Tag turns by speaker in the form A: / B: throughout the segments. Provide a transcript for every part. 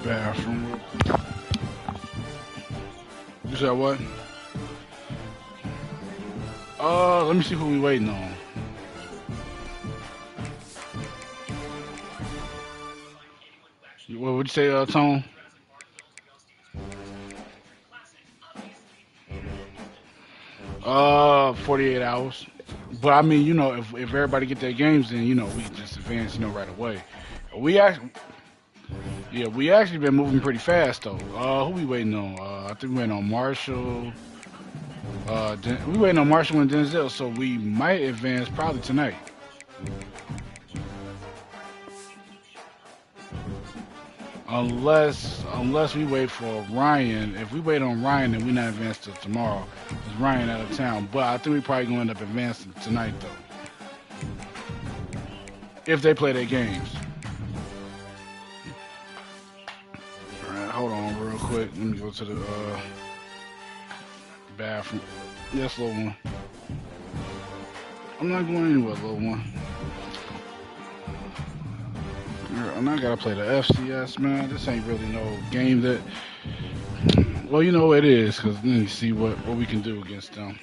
A: Bathroom. You said what? Let me see who we waiting on. What would you say, Tone? 48 hours. But I mean, if everybody get their games, then we can just advance, right away. We actually, yeah, we actually been moving pretty fast though. Who we waiting on? I think we waiting on Marshall. We waiting on Marshall and Denzel, so we might advance probably tonight. Unless we wait for Ryan. If we wait on Ryan, then we not advance till tomorrow. Cause Ryan out of town. But I think we probably gonna end up advancing tonight though. If they play their games. Alright, hold on real quick. Let me go to the bathroom. Yes, little one. I'm not going anywhere, little one. And I gotta play the FCS, man. This ain't really no game that. Well, it is, cause let me see what we can do against them.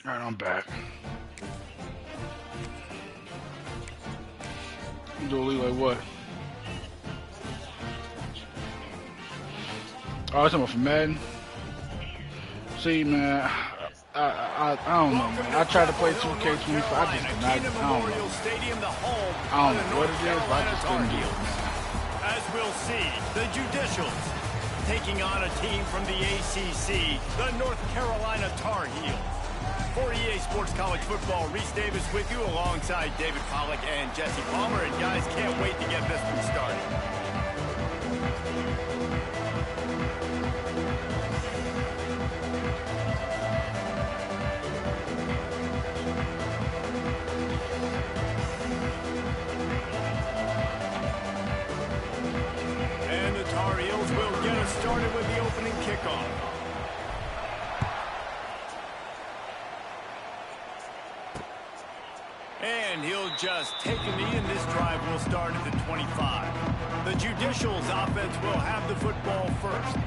A: Alright, I'm back. Dooley, like what? Oh, it's talking about from Madden. See, man, I don't know, man. I tried to play 2K25. I just did not. I don't know. I don't know what it is, but I just couldn't do it, man.
B: As we'll see, the Judicials taking on a team from the ACC, the North Carolina Tar Heels. For EA Sports College Football, Reese Davis with you alongside David Pollack and Jesse Palmer. And guys, can't wait to get this one started. and he'll just take a knee, and this drive will start at the 25. The Judicials offense will have the football first.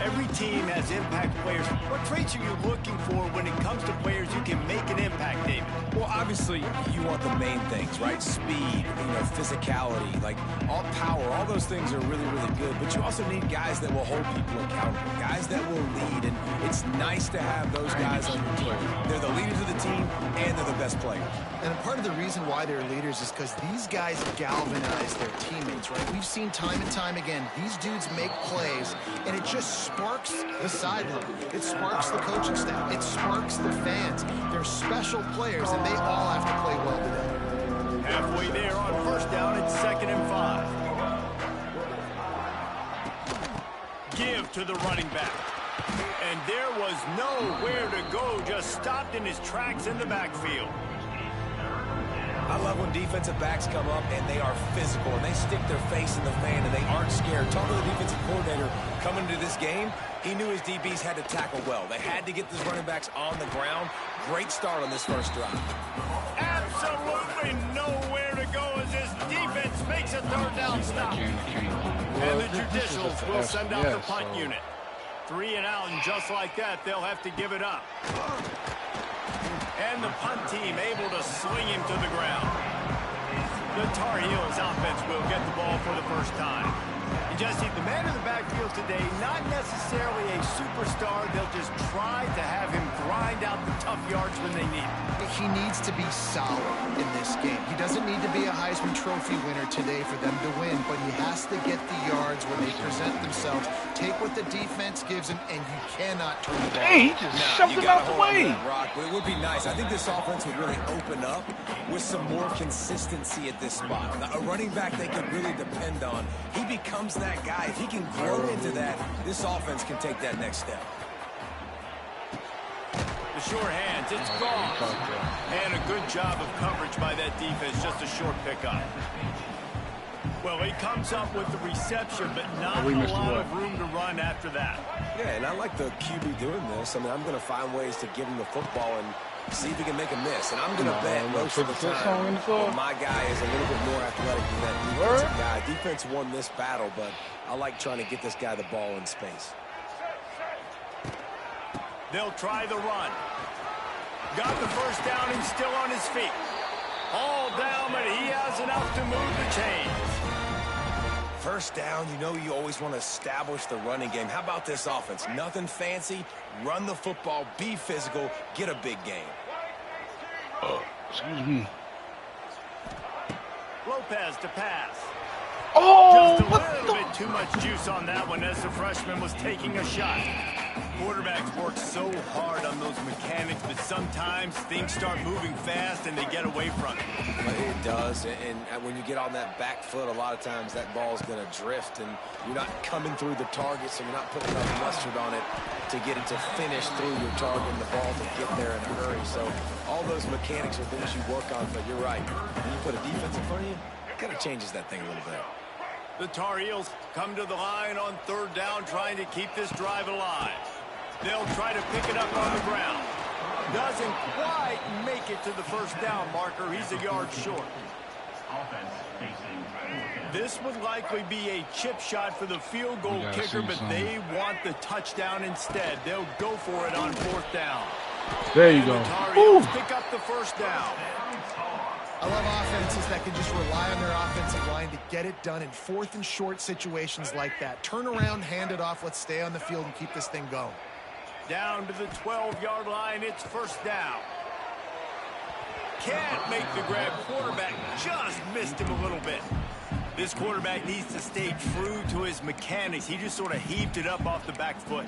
B: Every team has impact players. What traits are you looking for when it comes to players who can make an impact, David?
C: Well, obviously, you want the main things, right? Speed, physicality, like all power, all those things are really, really good. But you also need guys that will hold people accountable, guys that will lead. And it's nice to have those guys on your team. They're the leaders of the team, and they're the best players.
D: And part of the reason why they're leaders is because these guys galvanize their teammates, right? We've seen time and time again, these dudes make plays, and it just sparks the sideline. It sparks the coaching staff. It sparks the fans. They're special players, and they all have to play well today.
B: Halfway there on first down, it's 2nd and 5. Give to the running back. And there was nowhere to go, just stopped in his tracks in the backfield.
C: I love when defensive backs come up and they are physical and they stick their face in the fan and they aren't scared. Talking to the defensive coordinator coming into this game, he knew his DBs had to tackle well. They had to get these running backs on the ground. Great start on this first drive.
B: Absolutely nowhere to go as this defense makes a third down stop. And the Judicials will send out the punt unit. 3 and out, and just like that, they'll have to give it up. And the punt team able to sling him to the ground. The Tar Heels offense will get the ball for the first time. And Jesse, the man in the backfield today, not necessarily a superstar. They'll just try to have him grind out the tough yards when they need it.
D: He needs to be solid in this game. He doesn't need to be a Heisman Trophy winner today for them to win, but he has to get the yards when they present themselves. Take what the defense gives him, and you cannot turn the ball.
A: Hey, he just shoved him out the way.
C: Rock, but it would be nice. I think this offense would really open up with some more consistency at this spot. A running back they could really depend on. He becomes that guy. If he can grow into that, this offense can take that next step.
B: The short hands, it's gone. And a good job of coverage by that defense, just a short pickup. Well, he comes up with the reception, but not a lot of room to run after that.
C: Yeah, and I like the QB doing this. I mean, I'm going to find ways to give him the football and see if he can make a miss. And I'm going to bet most of the time my guy is a little bit more athletic than that defensive guy. Defense won this battle, but I like trying to get this guy the ball in space.
B: They'll try the run. Got the first down and still on his feet. All down, but he has enough to move the chains.
C: First down, you always want to establish the running game. How about this offense? Nothing fancy. Run the football, be physical, get a big game.
A: Excuse me.
B: Lopez to pass.
A: Oh,
B: just a little bit too much juice on that one as the freshman was taking a shot. Quarterbacks work so hard on those mechanics, but sometimes things start moving fast and they get away from it.
C: It does, and when you get on that back foot, a lot of times that ball's going to drift, and you're not coming through the target, so you're not putting enough mustard on it to get it to finish through your target and the ball to get there in a hurry. So all those mechanics are things you work on, but you're right. When you put a defense in front of you, it kind of changes that thing a little bit.
B: The Tar Heels come to the line on third down, trying to keep this drive alive. They'll try to pick it up on the ground. Doesn't quite make it to the first down marker. He's a yard short. This would likely be a chip shot for the field goal kicker, but they want the touchdown instead. They'll go for it on fourth down.
A: There you go.
B: The Tar Heels pick up the first down.
D: I love offenses that can just rely on their offensive line to get it done in fourth and short situations like that. Turn around, hand it off, let's stay on the field and keep this thing going.
B: Down to the 12-yard line, it's first down. Can't make the grab. Quarterback just missed him a little bit. This quarterback needs to stay true to his mechanics. He just sort of heaved it up off the back foot.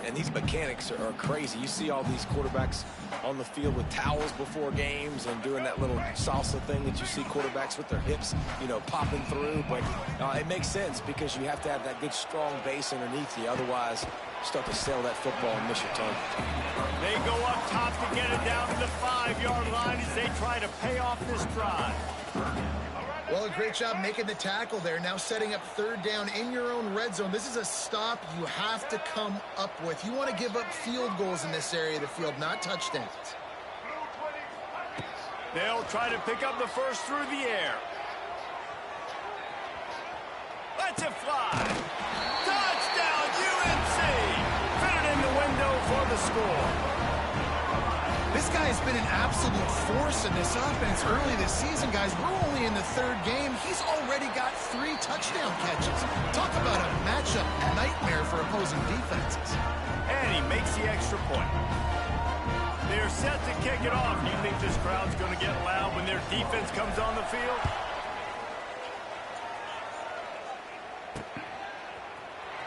C: And these mechanics are crazy. You see all these quarterbacks on the field with towels before games and doing that little salsa thing that you see quarterbacks with their hips, popping through. But it makes sense because you have to have that good, strong base underneath you. Otherwise, you start to sail that football and miss your target.
B: They go up top to get it down to the 5-yard line as they try to pay off this drive.
D: Well, a great job making the tackle there. Now setting up third down in your own red zone. This is a stop you have to come up with. You want to give up field goals in this area of the field, not touchdowns.
B: They'll try to pick up the first through the air. Let's it fly. Touchdown, UNC. Fit it in the window for the score.
D: This guy has been an absolute force in this offense early this season, guys. We're only in the third game. He's already got 3 touchdown catches. Talk about a matchup nightmare for opposing defenses.
B: And he makes the extra point. They're set to kick it off. Do you think this crowd's going to get loud when their defense comes on the field?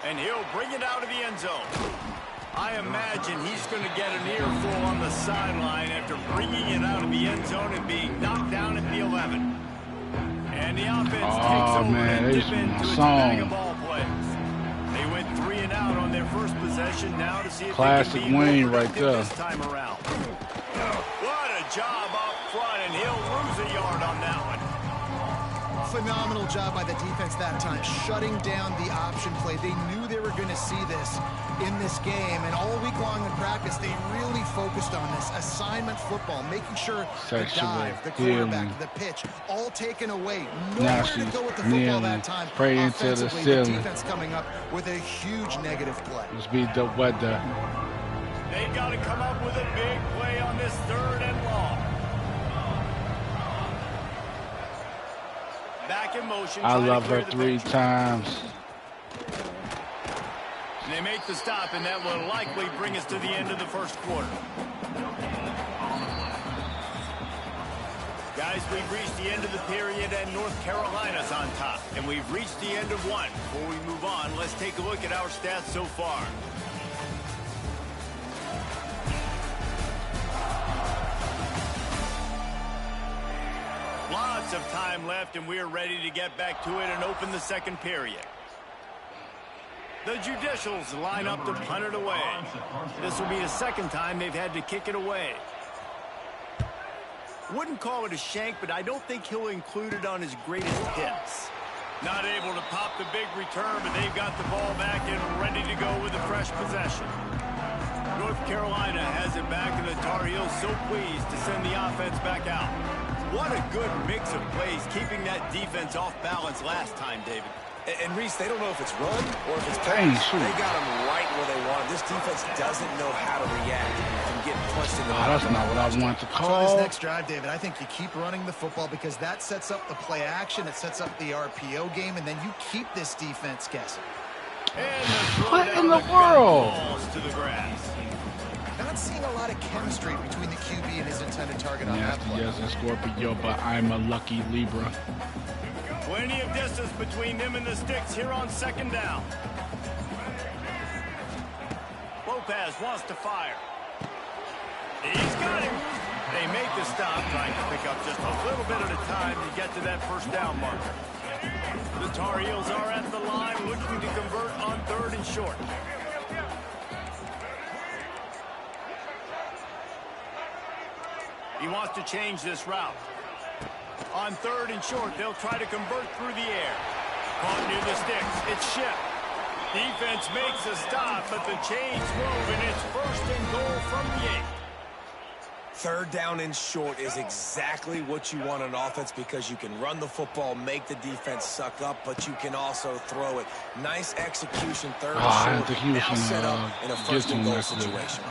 B: And he'll bring it out of the end zone. I imagine he's going to get an earful on the sideline after bringing it out of the end zone and being knocked down at the 11. And the offense takes over and dip into its bag of ball plays. They went 3 and out on their first possession. Now to see if
A: classic
B: they can be
A: Wayne
B: more
A: right there.
B: this time around. What a job up front, and he'll lose a yard on that one.
D: Phenomenal job by the defense that time, shutting down the option play. They knew they were going to see this in this game, and all week long in practice, they really focused on this assignment football, making sure the dive, the quarterback, the pitch, all taken away. Nowhere to go with the football that time.
A: Pray into the ceiling.
D: The defense coming up with a huge negative play.
A: Let's beat the weather.
B: They've got to come up with a big play on this 3rd and long. Back in motion.
A: I love her 3 times.
B: And they make the stop, and that will likely bring us to the end of the first quarter. Guys, we've reached the end of the period, and North Carolina's on top. And we've reached the end of one. Before we move on, let's take a look at our stats so far. Lots of time left, and we're ready to get back to it and open the second period. The Judicials line up to punt it away. This will be the second time they've had to kick it away. Wouldn't call it a shank, but I don't think he'll include it on his greatest hits. Not able to pop the big return, but they've got the ball back and ready to go with a fresh possession. North Carolina has it back, and the Tar Heels so pleased to send the offense back out. What a good mix of plays, keeping that defense off balance last time, David.
C: And Reese, they don't know if it's run or if it's pass. They got them right where they want them. This defense doesn't know how to react from getting punched in the mouth.
A: That's not what I want to call.
D: On this next drive, David, I think you keep running the football because that sets up the play action, it sets up the RPO game, and then you keep this defense guessing.
A: What in the world?
B: To the grass.
D: Not seeing a lot of chemistry between the QB and his intended target on that play.
A: Yes, a Scorpio, but I'm a lucky Libra.
B: Plenty of distance between them and the sticks here on 2nd down. Lopez wants to fire. He's got him. They make the stop, trying to pick up just a little bit at a time to get to that 1st down marker. The Tar Heels are at the line looking to convert on 3rd and short. He wants to change this route. On 3rd and short, they'll try to convert through the air. Caught near the sticks. It's Ship. Defense makes a stop, but the chains move, and it's 1st and goal from the 8.
C: 3rd down and short is exactly what you want on offense because you can run the football, make the defense suck up, but you can also throw it. Nice execution, 3rd and short. Now set up in a 1st and goal situation.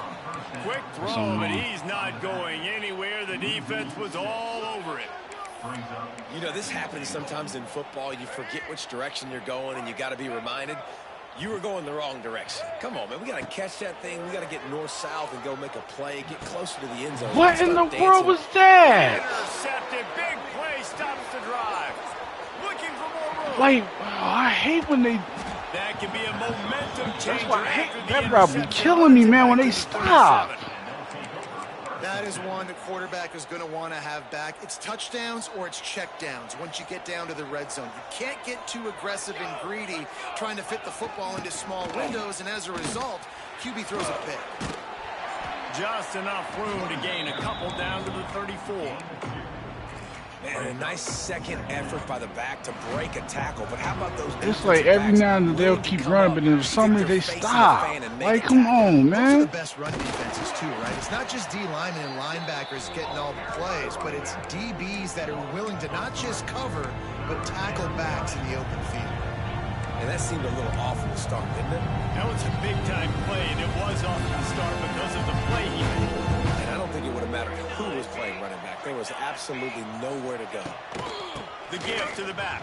B: Quick throw, but he's not going anywhere. The defense was all over it.
C: You know, this happens sometimes in football. You forget which direction you're going, and you got to be reminded you were going the wrong direction. Come on, man. We got to catch that thing. We got to get north-south and go make a play, get closer to the end zone.
A: What in the world was that?
B: Intercepted. Big play stops the drive. Looking for more room.
A: Like, I hate when they...
B: That can be a momentum changer.
A: That's why I hate that route be killing me, man, when they stop.
D: That is one the quarterback is going to want to have back. It's touchdowns or it's checkdowns once you get down to the red zone. You can't get too aggressive and greedy trying to fit the football into small windows, and as a result, QB throws a pick.
B: Just enough room to gain a couple down to the 34.
C: Man, a nice second effort by the back to break a tackle. But how about those?
A: It's like every now and then they'll keep running, but then for some reason they stop. Like, come on, man.
D: Those are the best run defenses too, right? It's not just D linemen and linebackers getting all the plays, but it's DBs that are willing to not just cover, but tackle backs in the open field.
C: And that seemed a little off in the start, didn't it?
B: That was a big-time play, and it was off to the start because of the play he made.
C: And I don't think it would have mattered who was playing running back. There was absolutely nowhere to go.
B: The give to the back.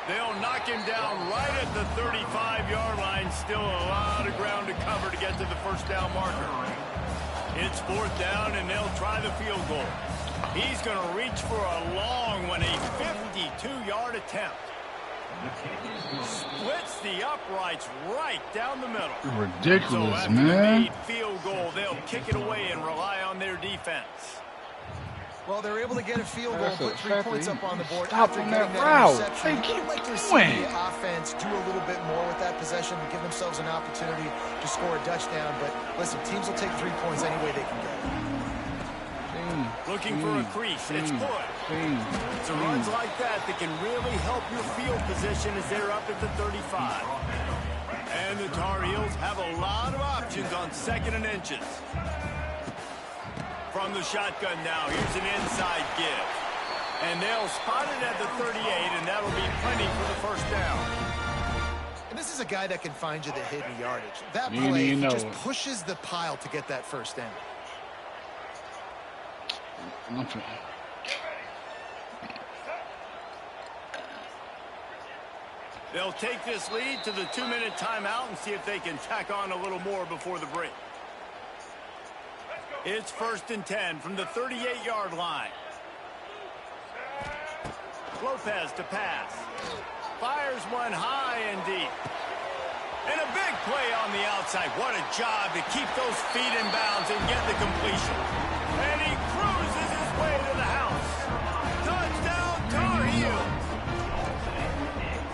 B: They'll knock him down right at the 35-yard line. Still a lot of ground to cover to get to the first down marker. It's 4th down, and they'll try the field goal. He's going to reach for a long one, a 52-yard attempt. Splits the uprights right down the middle.
A: Ridiculous,
B: so after
A: man.
B: the field goal, they'll kick it away and rely on their defense.
D: Well, they're able to get a field goal, put 3 points up on the board.
A: Stop
D: after
A: on
D: getting
A: that route.
D: interception.
A: They keep
D: I'd like to see
A: going.
D: the offense do a little bit more with that possession to give themselves an opportunity to score a touchdown. But listen, teams will take 3 points any way they can get it.
B: Looking for a crease. It's good. It's runs like that can really help your field position as they're up at the 35. And the Tar Heels have a lot of options on 2nd and inches. From the shotgun now, here's an inside give. And they'll spot it at the 38, and that'll be plenty for the first down.
D: And this is a guy that can find you the hidden yardage. That play, he just pushes the pile to get that first down.
B: They'll take this lead to the 2-minute timeout and see if they can tack on a little more before the break. It's 1st and 10 from the 38-yard line. Lopez to pass. Fires one high and deep. And a big play on the outside. What a job to keep those feet in bounds and get the completion. And he cruises his way to the house. Touchdown, Tar Heels.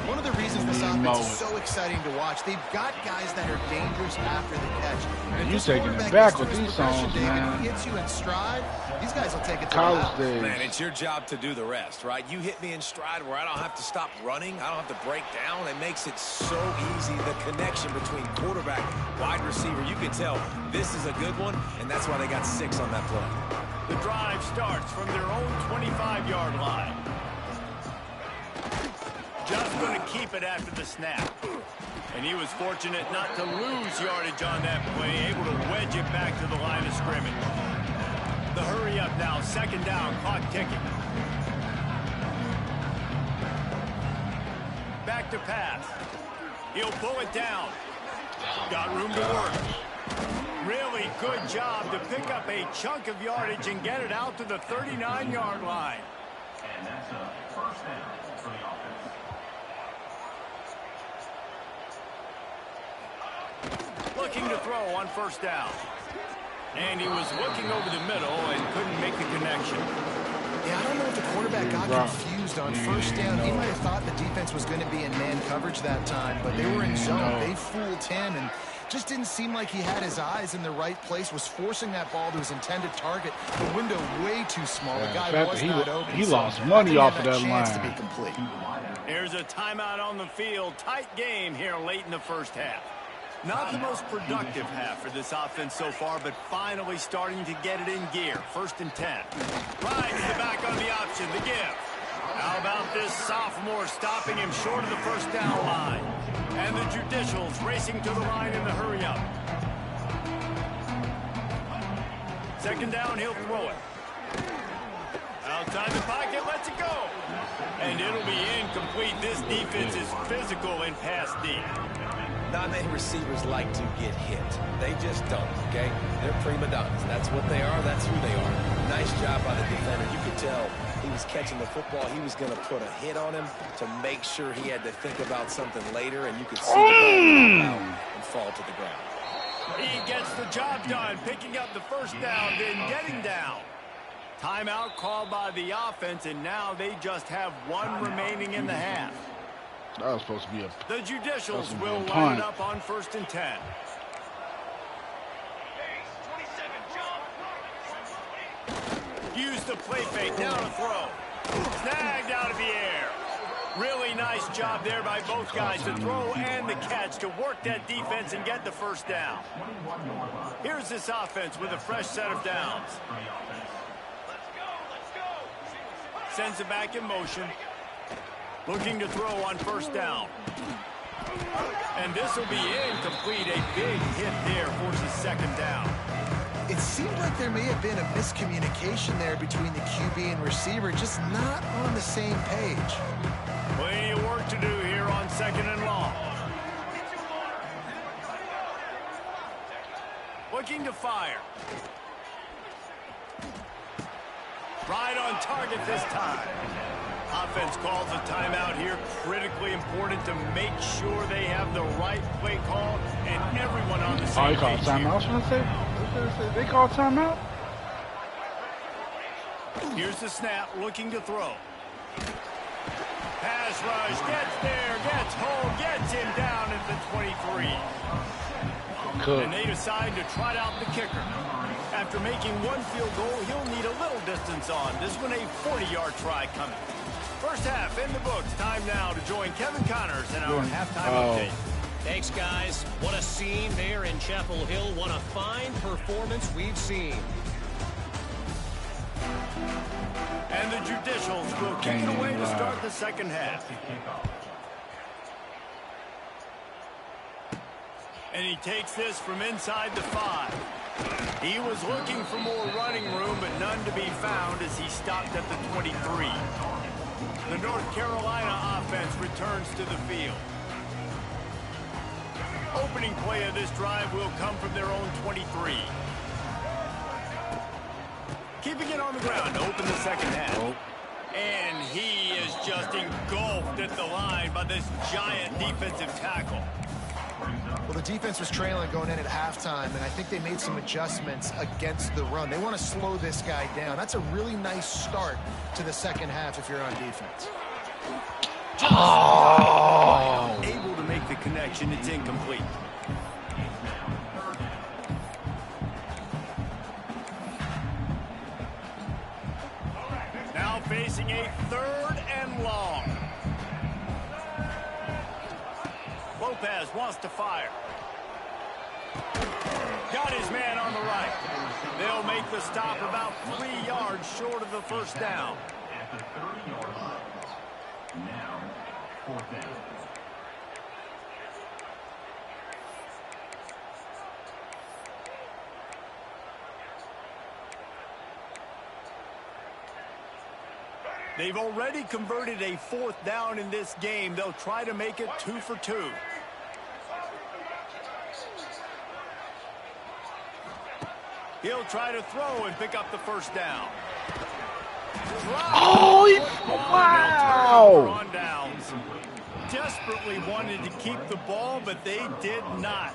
D: One of the reasons this offense is so exciting to watch, they've got guys that are dangerous after the catch.
A: And you taking it back with these songs, man.
D: He hits you in stride, these guys will take it to
A: college
D: the
A: days.
C: Man, it's your job to do the rest, right? You hit me in stride where I don't have to stop running. I don't have to break down. It makes it so easy. The connection between quarterback, wide receiver, you can tell this is a good one, and that's why they got 6 on that play.
B: The drive starts from their own 25-yard line. Just going to keep it after the snap. And he was fortunate not to lose yardage on that play, able to wedge it back to the line of scrimmage. The hurry up now, 2nd down, clock ticking. Back to pass. He'll pull it down. Got room to work. Really good job to pick up a chunk of yardage and get it out to the 39-yard line. And that's a 1st down for the offense. Looking to throw on 1st down. And he was looking over the middle and couldn't make the connection.
D: Yeah, I don't know if the quarterback got confused on 1st down. He might have thought the defense was going to be in man coverage that time, but they were in zone. They fooled him and just didn't seem like he had his eyes in the right place, was forcing that ball to his intended target. The window way too small. The guy was not open.
A: He lost money off of that line.
D: To be complete.
B: Here's a timeout on the field. Tight game here late in the 1st half. Not the most productive half for this offense so far, but finally starting to get it in gear. 1st and 10. Rides the back on the option, the give. How about this sophomore stopping him short of the 1st down line? And the Judicials racing to the line in the hurry up. 2nd down, he'll throw it. Outside the pocket, lets it go. And it'll be incomplete. This defense is physical in pass deep.
C: Not many receivers like to get hit. They just don't, okay? They're prima donnas. That's what they are. That's who they are. Nice job by the defender. You could tell he was catching the football. He was going to put a hit on him to make sure he had to think about something later, and you could see the ball out and fall to the ground.
B: He gets the job done, picking up the 1st down, then getting down. Timeout called by the offense, and now they just have 1 remaining in the half.
A: That was supposed to be a...
B: The Judicials will line it up on 1st and 10. Use the play fake, now to throw. Snagged out of the air. Really nice job there by both guys, the throw and the catch, to work that defense and get the first down. Here's this offense with a fresh set of downs. Sends it back in motion. Looking to throw on first down. And this will be incomplete. A big hit there forces second down.
D: It seemed like there may have been a miscommunication there between the QB and receiver, just not on the same page.
B: Plenty of work to do here on second and long. Looking to fire. Right on target this time. Offense calls a timeout here. Critically important to make sure they have the right play call and everyone on the same
A: page. Oh, he called timeout. I was going to say, they called timeout?
B: Here's the snap, looking to throw. Pass rush, gets there, gets home, gets him down at the 23.
A: Good.
B: And they decide to trot out the kicker. After making one field goal, he'll need a little distance on. This one a 40-yard try coming. First half in the books. Time now to join Kevin Connors in our halftime update.
E: Thanks, guys. What a scene there in Chapel Hill. What a fine performance we've seen.
B: And the Judicials will kick it away to start the second half. And he takes this from inside the 5. He was looking for more running room, but none to be found as he stopped at the 23. The North Carolina offense returns to the field. Opening play of this drive will come from their own 23. Keeping it on the ground to open the second half. And he is just engulfed at the line by this giant defensive tackle.
D: Well, the defense was trailing going in at halftime, and I think they made some adjustments against the run. They want to slow this guy down. That's a really nice start to the second half if you're on defense.
B: Oh! Able to make the connection. It's incomplete. Now facing a 3rd and long. Lopez wants to fire. Got his man on the right. They'll make the stop about 3 yards short of the first down.
F: Now, 4th down.
B: They've already converted a 4th down in this game. They'll try to make it 2 for 2. He'll try to throw and pick up the first down.
A: Oh, wow!
B: On downs. Desperately wanted to keep the ball, but they did not.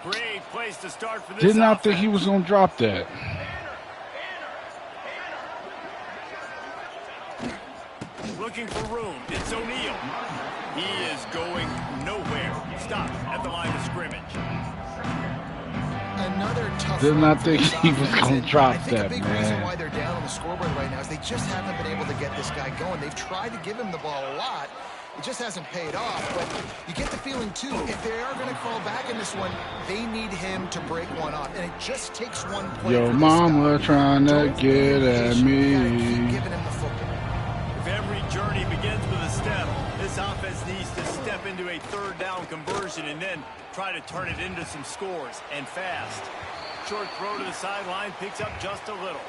B: Great place to start for this.
A: Did not think he was going to drop that.
B: Looking for room. It's O'Neal. He is going nowhere. Stop at the line of scrimmage.
D: Another tough.
A: Did not think he was going to drop that,
D: I think a big reason why they're down on the scoreboard right now is they just haven't been able to get this guy going. They've tried to give him the ball a lot. It just hasn't paid off, but you get the feeling, too, if they are going to crawl back in this one, they need him to break one off, and it just takes one play.
A: Your mama trying to get at me.
D: Keep giving him the football.
B: If every journey begins with a step, this offense needs to step into a 3rd down conversion and then try to turn it into some scores, and fast. Short throw to the sideline, picks up just a little.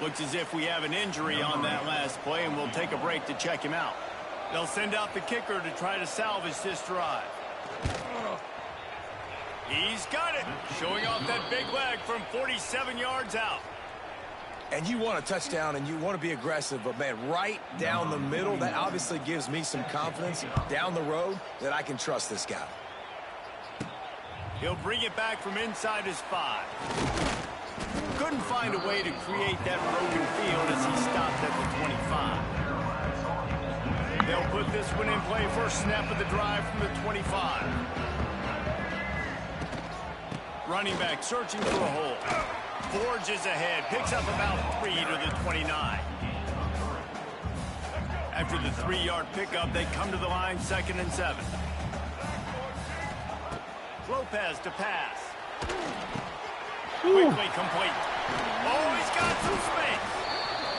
B: Looks as if we have an injury on that last play, and we'll take a break to check him out. They'll send out the kicker to try to salvage this drive. He's got it. Showing off that big leg from 47 yards out.
C: And you want a touchdown and you want to be aggressive, but, man, right down the middle, that obviously gives me some confidence down the road that I can trust this guy.
B: He'll bring it back from inside his 5. Couldn't find a way to create that broken field as he stopped at the 25. They'll put this one in play. First snap of the drive from the 25. Running back searching for a hole. forges ahead, picks up about 3 to the 29. After the 3-yard pickup, they come to the line, 2nd and 7. Lopez to pass. Quickly complete. Oh, he's got some space.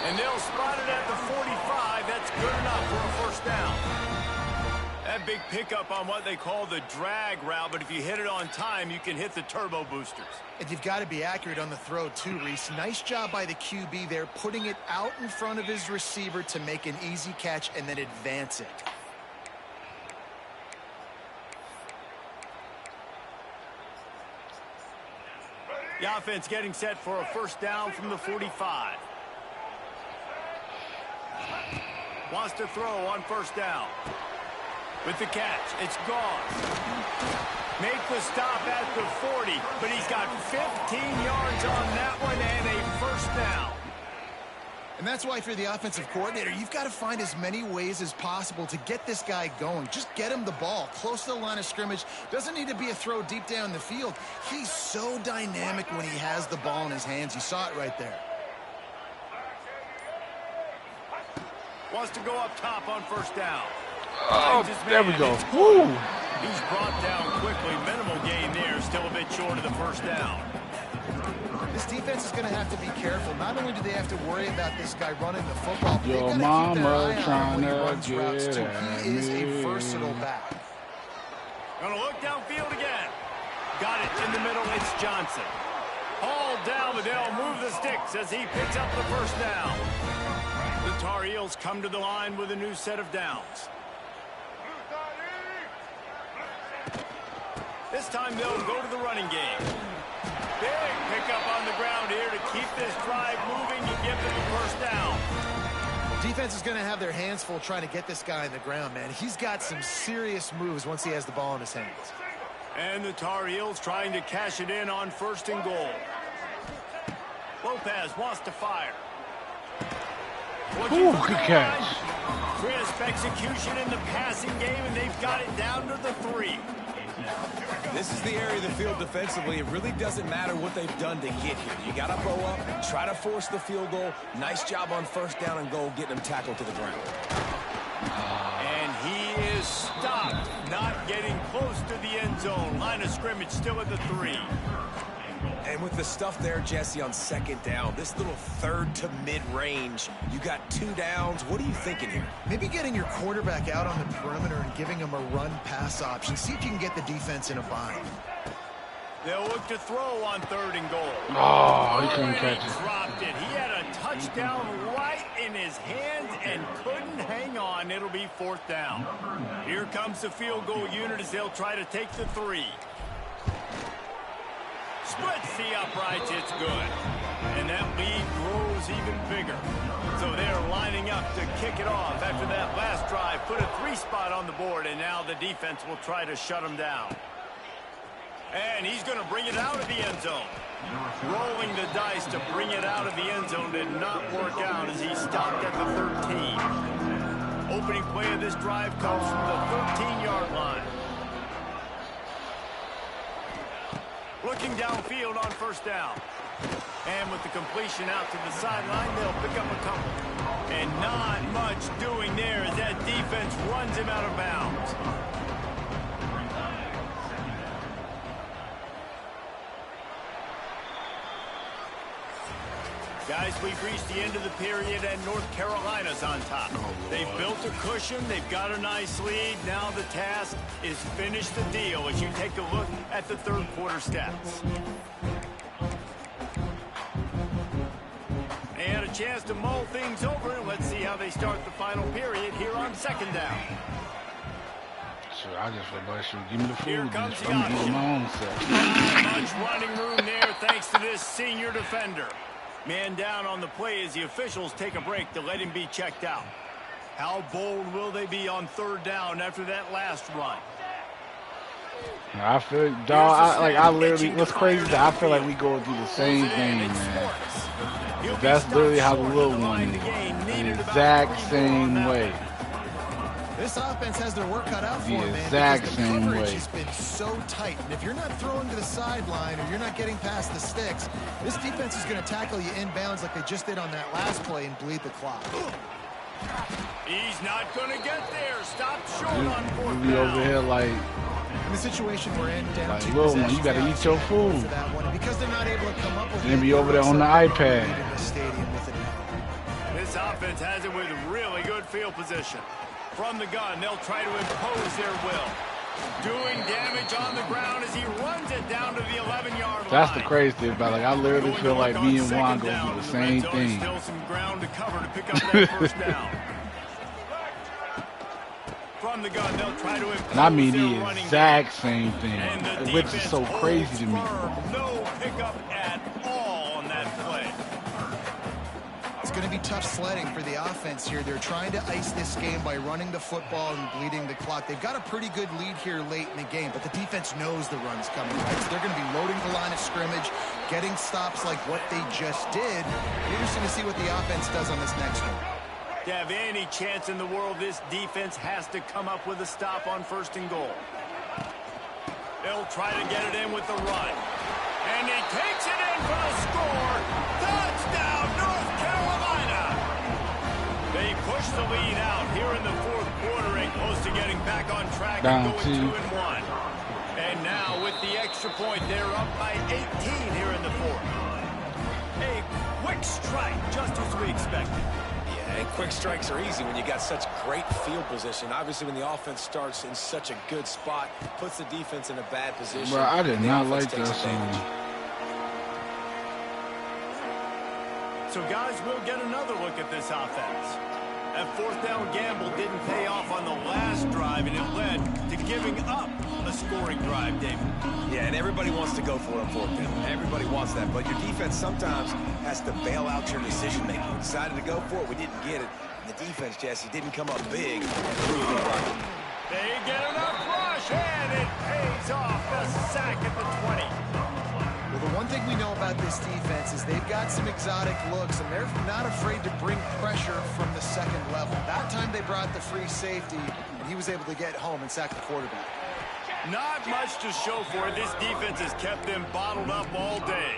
B: And they'll spot it at the 45. That's good enough for a first down. That big pickup on what they call the drag route, but if you hit it on time, you can hit the turbo boosters.
D: And you've got to be accurate on the throw too, Reese. Nice job by the QB there, putting it out in front of his receiver to make an easy catch and then advance it.
B: The offense getting set for a first down from the 45. Wants to throw on first down. With the catch, it's gone. Make the stop at the 40, but he's got 15 yards on that one and a first down.
D: And that's why if you're the offensive coordinator, you've got to find as many ways as possible to get this guy going. Just get him the ball close to the line of scrimmage. Doesn't need to be a throw deep down the field. He's so dynamic when he has the ball in his hands. You saw it right there.
B: Wants to go up top on first down.
A: Oh, there we go. Woo!
B: He's brought down quickly. Minimal gain there. Still a bit short of the first down.
D: This defense is going to have to be careful. Not only do they have to worry about this guy running the football, but
A: Your
D: they've got to keep their
A: mama
D: eye on
A: trying
D: him when he
A: to
D: runs routes
A: get
D: too.
A: at
D: He is a
A: me.
D: versatile back.
B: Gonna look downfield again. Got it in the middle. It's Johnson. Hauled down, but they'll move the sticks as he picks up the first down. The Tar Heels come to the line with a new set of downs. This time they'll go to the running game. Big pickup on the ground here to keep this drive moving and give them the first down.
D: Defense is going to have their hands full trying to get this guy on the ground, man. He's got some serious moves once he has the ball in his hands.
B: And the Tar Heels trying to cash it in on 1st and goal. Lopez wants to fire.
A: Ooh, good catch.
B: Crisp execution in the passing game, and they've got it down to the 3.
C: This is the area of the field defensively. It really doesn't matter what they've done to get here. You got to bow up, try to force the field goal. Nice job on first down and goal, getting them tackled to the ground.
B: And he is stopped, not getting close to the end zone. Line of scrimmage still at the 3.
C: And with the stuff there, Jesse, on 2nd down, this little 3rd to mid-range, you got 2 downs. What are you thinking here?
D: Maybe getting your quarterback out on the perimeter and giving him a run-pass option. See if you can get the defense in a bind.
B: They'll look to throw on 3rd and goal.
A: Oh, he couldn't catch
B: He
A: it.
B: dropped it. He had a touchdown right in his hands and couldn't hang on. It'll be 4th down. Here comes the field goal unit as they'll try to take the 3. Splits the uprights, it's good. And that lead grows even bigger. So they're lining up to kick it off after that last drive. Put a 3 spot on the board, and now the defense will try to shut him down. And he's going to bring it out of the end zone. Rolling the dice to bring it out of the end zone did not work out as he stopped at the 13. Opening play of this drive comes from the 13-yard line. Looking downfield on first down. And with the completion out to the sideline, they'll pick up a couple. And not much doing there as that defense runs him out of bounds. Guys, we've reached the end of the period, and North Carolina's on top. They've built a cushion. They've got a nice lead. Now the task is finish the deal as you take a look at the 3rd quarter stats. They had a chance to mull things over, and let's see how they start the final period here on 2nd down.
A: Sure, I just feel like should give me the food.
B: Here comes the
A: I'm doing
B: option.
A: my own self.
B: Not much running room there thanks to this senior defender. Man down on the play as the officials take a break to let him be checked out. How bold will they be on 3rd down after that last run?
A: I feel, dog, I literally, what's crazy is that I feel like we go through the same thing, man. That's literally how the little one is. The exact same way.
D: This offense has their work cut out for
A: The
D: them, man,
A: exact
D: because the
A: same
D: coverage
A: way.
D: has been so tight. And if you're not throwing to the sideline or you're not getting past the sticks, this defense is going to tackle you inbounds like they just did on that last play and bleed the clock.
B: He's not going to get there. Stop short on fourth
A: You be over
B: down.
A: here like
D: In the situation we're in, down
A: Like,
D: two
A: little man,
D: possessions,
A: you gotta
D: they
A: eat your
D: obviously go
A: food.
D: for that one. And because they're not able to come up with
A: Then
D: it,
A: be over there on the
D: it looks like
A: iPad.
D: they're in the stadium with it.
B: This offense has it with really good field position. From the gun, they'll try to impose their will. Doing damage on the ground as he runs it down to the 11-yard line.
A: That's the crazy thing about it. Like, I literally
B: Going
A: feel
B: to
A: like
B: work
A: me
B: on
A: and Juan
B: second
A: gonna
B: down
A: do the
B: in
A: same
B: red zone.
A: thing.
B: Still some ground to cover to pick up that first down. From the gun, they'll try to impose
A: And I mean
B: their
A: the
B: running
A: exact same thing,
B: game. And the
A: which is
B: defense
A: so crazy to me.
B: holds firm. No pickup at all on that play.
D: It's going to be tough sledding for the offense here. They're trying to ice this game by running the football and bleeding the clock. They've got a pretty good lead here late in the game, but the defense knows the run's coming, right? So they're going to be loading the line of scrimmage, getting stops like what they just did. Interesting to see what the offense does on this next one.
B: To have any chance in the world, this defense has to come up with a stop on 1st and goal. They'll try to get it in with the run. And he takes it in for the score. Touchdown, North Carolina! They push the lead out here in the 4th quarter and close to getting back on track
A: Down
B: and going
A: 2.
B: 2-1. And now with the extra point, they're up by 18 here in the 4th. A quick strike, just as we expected.
C: And quick strikes are easy when you got such great field position. Obviously, when the offense starts in such a good spot, puts the defense in a bad position.
A: Bro, I did
C: the
A: not
C: offense
A: like
C: takes
A: that
C: advantage.
A: song.
B: So, guys, we'll get another look at this offense. That 4th down gamble didn't pay off on the last drive, and it led to giving up a scoring drive, David.
C: Yeah, and everybody wants to go for it on 4th down. Everybody wants that, but your defense sometimes has to bail out your decision-making. We decided to go for it. We didn't get it. And the defense, Jesse, didn't come up big and prove it right.
B: They get enough rush, and it pays off. The sack at the 20.
D: Well, the one thing we know about this defense is they've got some exotic looks, and they're not afraid to bring pressure from the 2nd level. That time they brought the free safety, and he was able to get home and sack the quarterback.
B: Not much to show for it. This defense has kept them bottled up all day.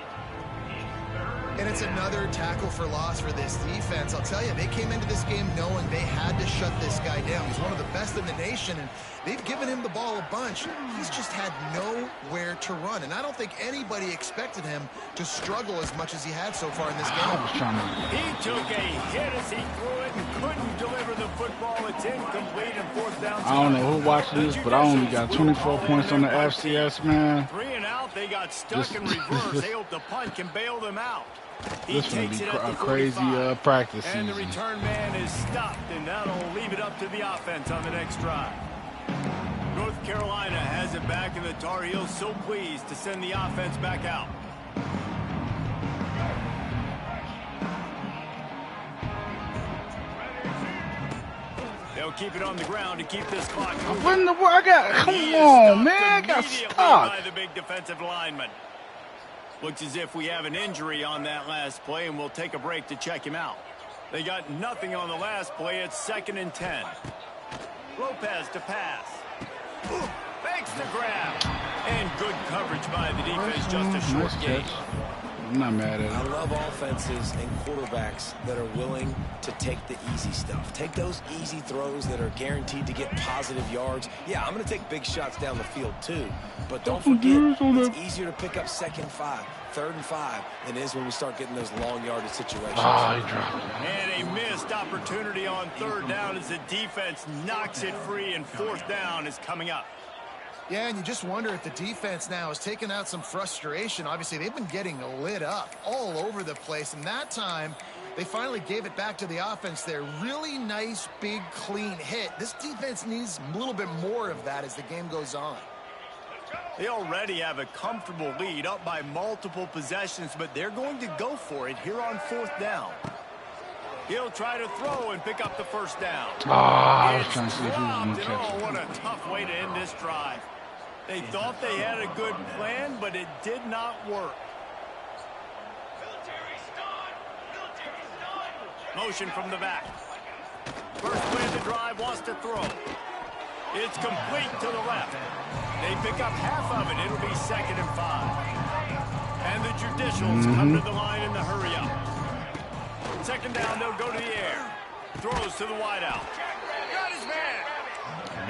D: And it's another tackle for loss for this defense. I'll tell you, they came into this game knowing they had to shut this guy down. He's one of the best in the nation, and they've given him the ball a bunch. He's just had nowhere to run, and I don't think anybody expected him to struggle as much as he had so far in this
A: I
D: game.
A: was trying to.
B: He took a hit as he threw it and couldn't deliver the football. It's incomplete and 4th down.
A: I don't know who watched this, but I only got 24 points on the FCS, man.
B: 3 and out. They got stuck in reverse. They hope the punt can bail them out. He
A: This will
B: takes
A: be
B: it at
A: a
B: the
A: crazy
B: 45.
A: practice
B: And the
A: season.
B: return man is stopped, and that'll leave it up to the offense on the next drive. North Carolina has it back, and the Tar Heels so pleased to send the offense back out. They'll keep it on the ground to keep this clock moving.
A: What in the world? I got. Come
B: He is
A: on,
B: stopped
A: man. I got
B: immediately
A: stuck.
B: by the big defensive lineman. Looks as if we have an injury on that last play, and we'll take a break to check him out. They got nothing on the last play. It's 2nd and 10. Lopez to pass. Fakes the grab. And good coverage by the defense. Just a short
A: Nice
B: gain.
A: catch. I'm not mad at
C: I
A: it.
C: love offenses and quarterbacks that are willing to take the easy stuff. Take those easy throws that are guaranteed to get positive yards. Yeah, I'm going to take big shots down the field too. But don't forget, it's easier to pick up 2nd and 5, 3rd and 5 than it is when we start getting those long yardage situations.
A: Ah, he dropped it.
B: And a missed opportunity on 3rd down as the defense knocks it free, and 4th down is coming up.
D: Yeah, and you just wonder if the defense now has taken out some frustration. Obviously, they've been getting lit up all over the place, and that time they finally gave it back to the offense there. Really nice, big, clean hit. This defense needs a little bit more of that as the game goes on.
B: They already have a comfortable lead, up by multiple possessions, but they're going to go for it here on 4th down. He'll try to throw and pick up the 1st down.
A: Ah, I was
B: It's
A: trying to see if he was going to
B: dropped, and
A: catch
B: oh,
A: it.
B: what a tough way to end this drive. They thought they had a good plan, but it did not work. Motion from the back. First play of the drive wants to throw. It's complete to the left. They pick up half of it. It'll be 2nd and 5. And the Judicials come to the line in the hurry up. 2nd down, they'll go to the air. Throws to the wideout. Got his man.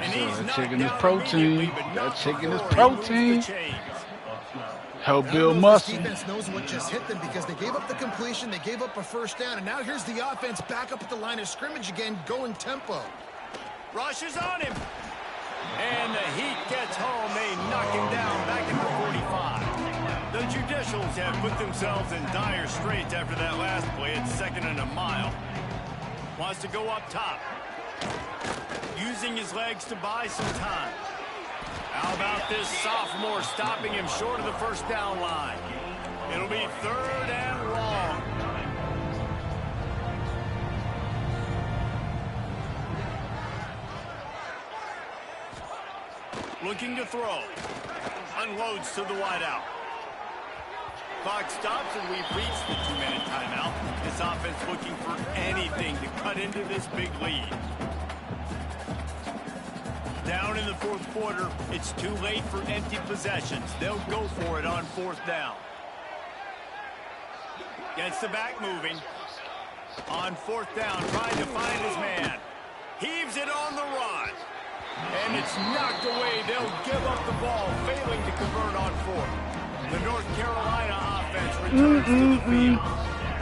B: And he's
A: that
B: knocked
A: chicken is
B: down
A: protein.
B: immediately, but
A: That
B: not
A: chicken is
B: before he moves the
A: protein.
B: chains.
A: Help
D: I
A: build
D: don't know if
A: muscle.
D: this defense knows what just hit them because they gave up the completion, they gave up a 1st down, and now here's the offense back up at the line of scrimmage again, going tempo.
B: Rushes on him. And the heat gets home. They knock him down back at the 45. The Judicials have put themselves in dire straits after that last play. It's 2nd and a mile. Wants to go up top. Using his legs to buy some time. How about this sophomore stopping him short of the 1st down line? It'll be 3rd and long. Looking to throw. Unloads to the wideout. Clock stops and we've reached the 2-minute timeout. This offense looking for anything to cut into this big lead. Down in the 4th quarter, it's too late for empty possessions. They'll go for it on 4th down. Gets the back moving. On 4th down, trying to find his man. Heaves it on the run. And it's knocked away. They'll give up the ball, failing to convert on 4th. The North Carolina offense returns to the field.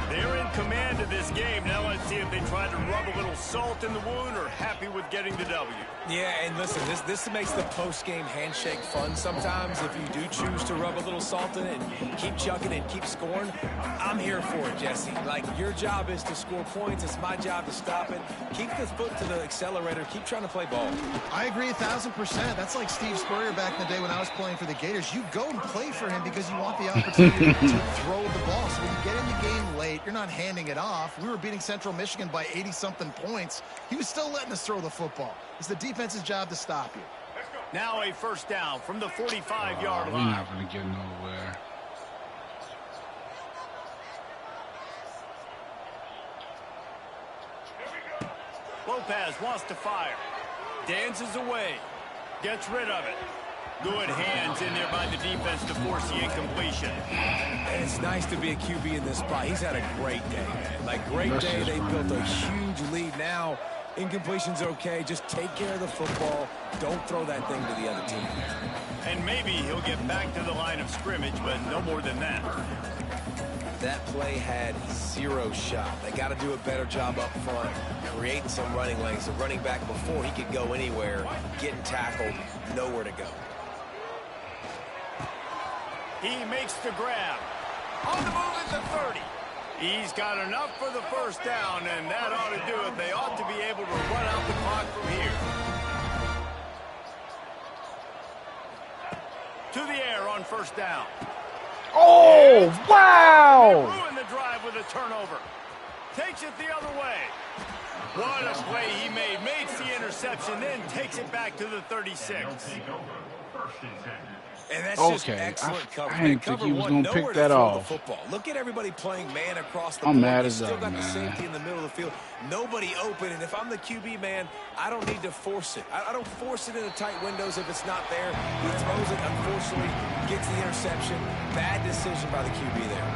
B: They're in command of this game. Now let's see if they try to rub a little salt in the wound or happy with getting the W.
C: Yeah, and listen, this makes the post-game handshake fun sometimes if you do choose to rub a little salt in it and keep chucking and keep scoring. I'm here for it, Jesse. Like, your job is to score points. It's my job to stop it. Keep the foot to the accelerator. Keep trying to play ball.
D: I agree 1,000%. That's like Steve Spurrier back in the day when I was playing for the Gators. You go and play for him because you want the opportunity to throw the ball. So when you get in the game late, you're not handing it off. We were beating Central Michigan by 80-something points. He was still letting us throw the football. It's the defense's job to stop you.
B: Now a 1st down from the 45-yard
A: We're
B: line.
A: not going to get nowhere.
B: Lopez wants to fire. Dances away. Gets rid of it. Good hands in there by the defense to force the incompletion.
C: And it's nice to be a QB in this spot. He's had a great day, man. Like, great day. They built a huge lead. Now, incompletion's okay. Just take care of the football. Don't throw that thing to the other team.
B: And maybe he'll get back to the line of scrimmage, but no more than that.
C: That play had 0 shot. They got to do a better job up front, creating some running lanes. The running back before he could go anywhere, getting tackled, nowhere to go.
B: He makes the grab. On the move at the 30. He's got enough for the 1st down, and that ought to do it. They ought to be able to run out the clock from here. To the air on 1st down.
A: Oh, wow!
B: Ruined the drive with a turnover. Takes it the other way. What a play he made. Makes the interception, then takes it back to the 36.
C: And that's just
A: Okay,
C: excellent coverage.
A: I didn't think he was going to pick that off.
C: Football. Look at everybody playing man across the
A: I'm
C: board.
A: mad
C: You
A: as
C: still
A: hell,
C: got the
A: man.
C: safety in the middle of the field. Nobody open, and if I'm the QB, man, I don't need to force it. I don't force it into tight windows if it's not there. He throws it, unfortunately, gets the interception. Bad decision by the QB there.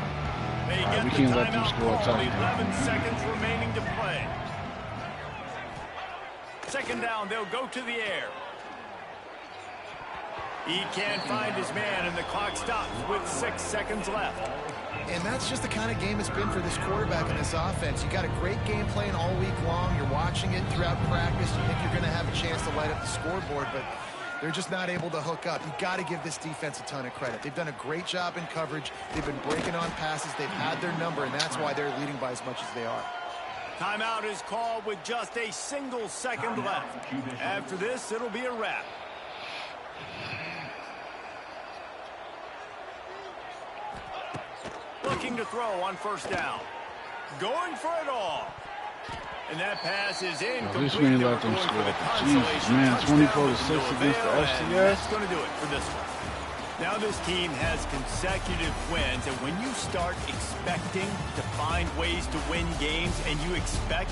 B: They
A: All right,
B: get
A: we
B: the
A: can't let them
B: timeout
A: score a
B: called.
A: touchdown.
B: 11 seconds remaining to play. 2nd down, they'll go to the air. He can't find his man, and the clock stops with 6 seconds left.
D: And that's just the kind of game it's been for this quarterback and this offense. You got a great game plan all week long. You're watching it throughout practice. You think you're going to have a chance to light up the scoreboard, but they're just not able to hook up. You got to give this defense a ton of credit. They've done a great job in coverage. They've been breaking on passes. They've had their number, and that's why they're leading by as much as they are.
B: Timeout is called with just a single second left. After this, it'll be a wrap. Looking to throw on 1st down. Going for it all. And that pass is incomplete.
A: This man
B: They were
A: let them
B: going for the
A: score. Jesus,
B: consolation
A: man,
B: touchdown,
A: 24 to
B: but
A: 6
B: no
A: against the
B: avail, and
A: FCS.
B: That's going to do it for this one. Now this team has consecutive wins, and when you start expecting to find ways to win games and you expect